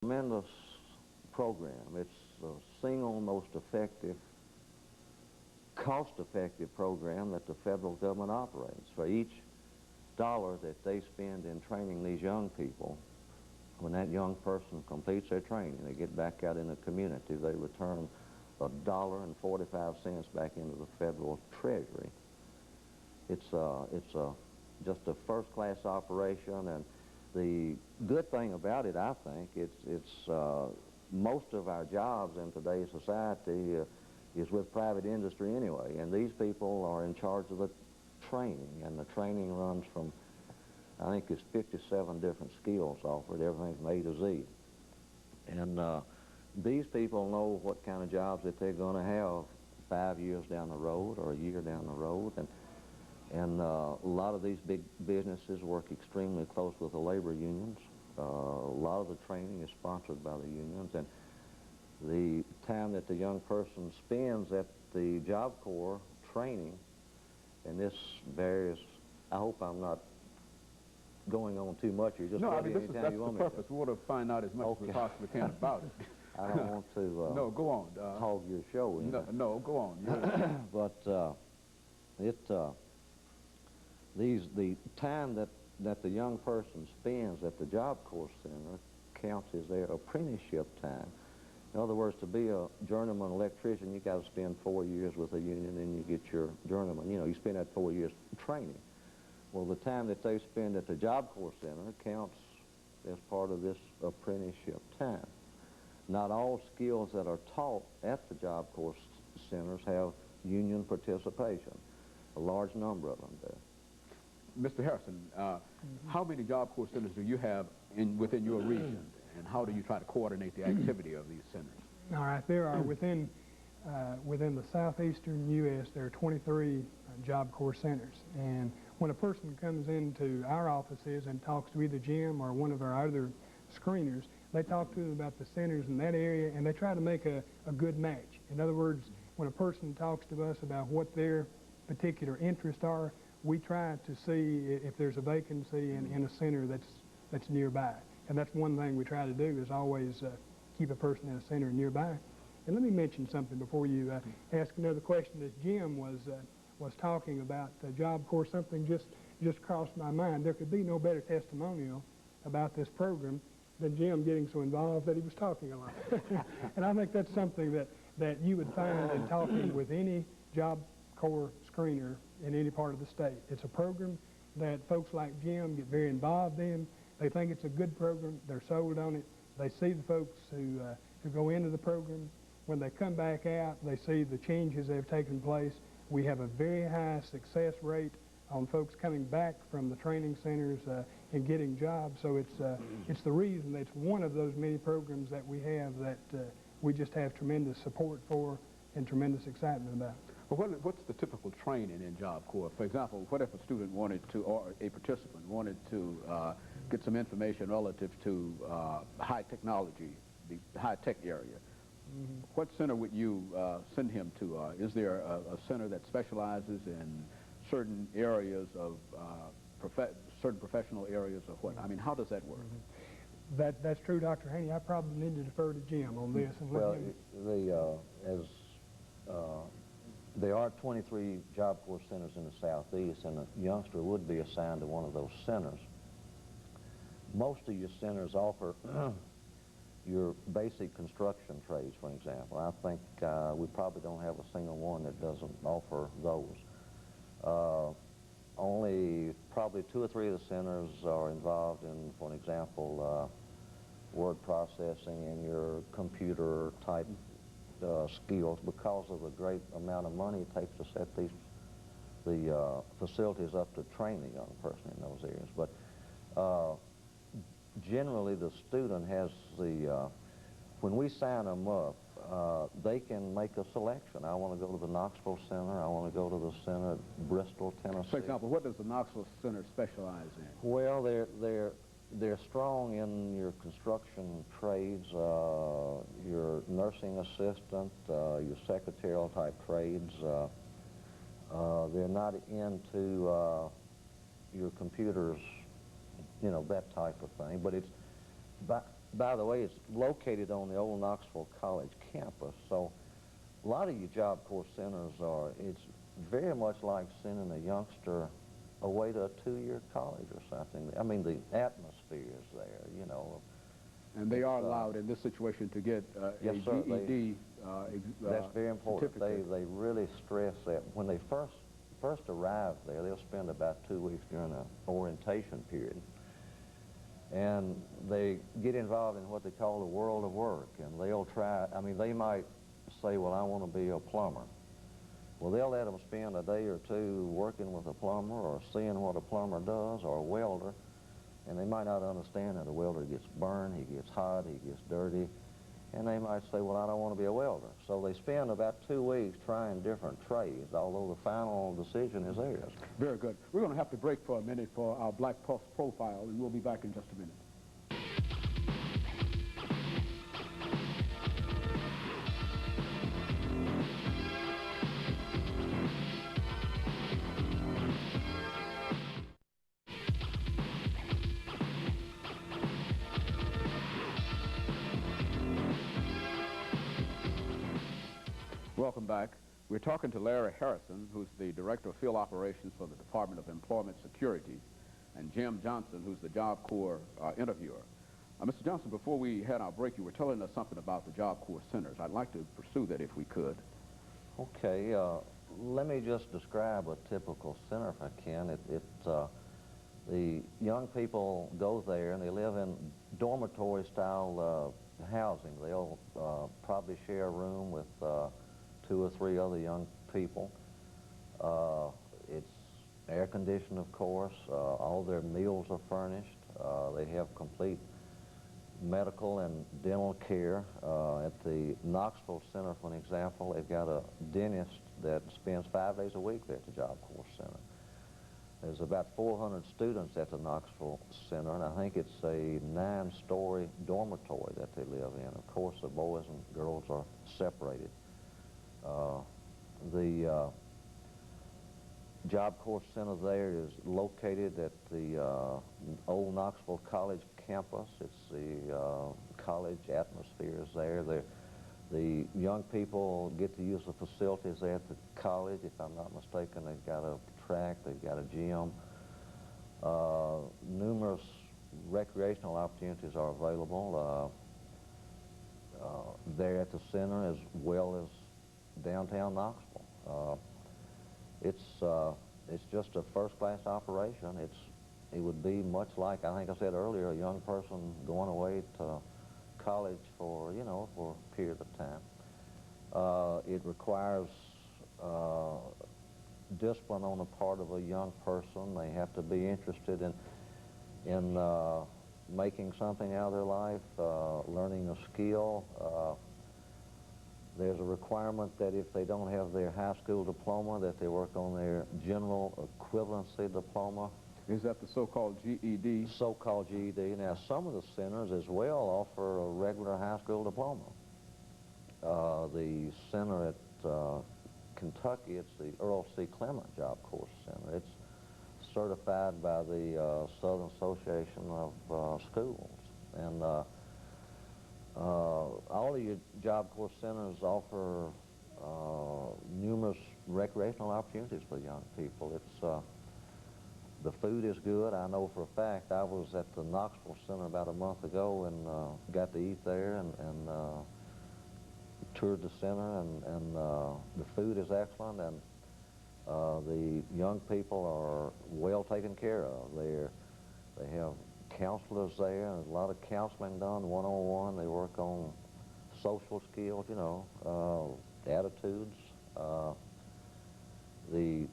Tremendous program. It's the single most effective, cost-effective program that the federal government operates. For each dollar that they spend in training these young people, when that young person completes their training, they get back out in the community, they return $1.45 back into the federal treasury. It's just a first-class operation, and the good thing about it, I think, it's most of our jobs in today's society is with private industry anyway, and these people are in charge of the training, and the training runs from, I think it's 57 different skills offered, everything from A to Z. And these people know what kind of jobs that they're going to have 5 years down the road or a year down the road, and a lot of these big businesses work extremely close with the labor unions. A lot of the training is sponsored by the unions, and the time that the young person spends at the Job Corps training, and this varies, I hope I'm not going on too much here. Just no, I mean, that's the purpose. We want to find out as much as we possibly can about it. I don't want to no, go on. hog your show. No, go on. But the time that the young person spends at the Job Corps Center counts as their apprenticeship time. In other words, to be a journeyman electrician, you got to spend 4 years with a union, and you get your journeyman. You know, you spend that 4 years training. Well, the time that they spend at the Job Corps Center counts as part of this apprenticeship time. Not all skills that are taught at the Job Corps Centers have union participation. A large number of them do. Mr. Harrison, how many Job Corps Centers do you have within your region, and how do you try to coordinate the activity of these centers? All right, there are within the southeastern U.S., there are 23 Job Corps Centers, and when a person comes into our offices and talks to either Jim or one of our other screeners, they talk to them about the centers in that area, and they try to make a good match. In other words, when a person talks to us about what their particular interests are, we try to see if there's a vacancy in a center that's nearby. And that's one thing we try to do, is always keep a person in a center nearby. And let me mention something before you ask another question. As Jim was talking about the Job Corps, something just crossed my mind. There could be no better testimonial about this program than Jim getting so involved that he was talking a lot. And I think that's something that you would find in talking with any Job Corps screener in any part of the state. It's a program that folks like Jim get very involved in. They think it's a good program. They're sold on it. They see the folks who go into the program. When they come back out, they see the changes that have taken place. We have a very high success rate on folks coming back from the training centers and getting jobs. So it's the reason that it's one of those many programs that we have that we just have tremendous support for and tremendous excitement about. Well, what's the typical training in Job Corps? For example, what if a student wanted to, or a participant wanted to get some information relative to high technology, the high-tech area? Mm-hmm. What center would you send him to? Is there a center that specializes in certain areas of, certain professional areas of what? I mean, how does that work? Mm-hmm. That's true, Dr. Haney. I probably need to defer to Jim on this. And well, there are 23 Job Corps centers in the southeast, and a youngster would be assigned to one of those centers. Most of your centers offer your basic construction trades, for example. I think we probably don't have a single one that doesn't offer those. Only probably 2 or 3 of the centers are involved in, for example, word processing and your computer type skills, because of the great amount of money it takes to set the facilities up to train a young person in those areas. But generally the student has when we sign them up, they can make a selection. I want to go to the Knoxville Center. I want to go to the center at Bristol, Tennessee. For example, what does the Knoxville Center specialize in? Well, they're strong in your construction trades, your nursing assistant, your secretarial type trades. They're not into your computers, you know, that type of thing. But it's by the way, it's located on the old Knoxville College campus, so a lot of your Job Corps centers it's very much like sending a youngster away to a 2-year college or something. I mean, the atmosphere is there, you know. And they are allowed in this situation to get yes, a sir, GED that's very important. certificate. They really stress that. When they first arrive there, they'll spend about 2 weeks during an orientation period. And they get involved in what they call the world of work, and they'll try, I mean, they might say, well, I want to be a plumber. Well, they'll let them spend a day or two working with a plumber or seeing what a plumber does, or a welder, and they might not understand that a welder gets burned, he gets hot, he gets dirty, and they might say, well, I don't want to be a welder. So they spend about 2 weeks trying different trades, although the final decision is theirs. Very good. We're going to have to break for a minute for our Black Pulse profile, and we'll be back in just a minute. Welcome back. We're talking to Larry Harrison, who's the Director of Field Operations for the Department of Employment Security, and Jim Johnson, who's the Job Corps interviewer. Mr. Johnson, before we had our break, you were telling us something about the Job Corps centers. I'd like to pursue that if we could. Okay. Let me just describe a typical center if I can. The young people go there and they live in dormitory-style housing. They'll probably share a room with 2 or 3 other young people. It's air-conditioned, of course. All their meals are furnished. They have complete medical and dental care. At the Knoxville Center, for an example, they've got a dentist that spends 5 days a week there at the Job Corps Center. There's about 400 students at the Knoxville Center, and I think it's a 9-story dormitory that they live in. Of course, the boys and girls are separated. The Job Corps Center there is located at the old Knoxville College campus. It's the college atmosphere is there. The young people get to use the facilities there at the college. If I'm not mistaken, they've got a track, they've got a gym. Numerous recreational opportunities are available there at the center, as well as downtown Knoxville. It's just a first-class operation. It would be much like, I think I said earlier, a young person going away to college for, you know, for a period of time. It requires discipline on the part of a young person. They have to be interested in making something out of their life, learning a skill. There's a requirement that if they don't have their high school diploma, that they work on their general equivalency diploma. Is that the so-called GED? So-called GED. Now, some of the centers as well offer a regular high school diploma. The center at Kentucky, it's the Earl C. Clement Job Corps Center. It's certified by the Southern Association of Schools. And all of your Job Corps centers offer numerous recreational opportunities for young people. The food is good. I know for a fact. I was at the Knoxville Center about a month ago and got to eat there and toured the center, and the food is excellent, and the young people are well taken care of. They have counselors there, and a lot of counseling done one-on-one. They work on social skills, you know, attitudes. The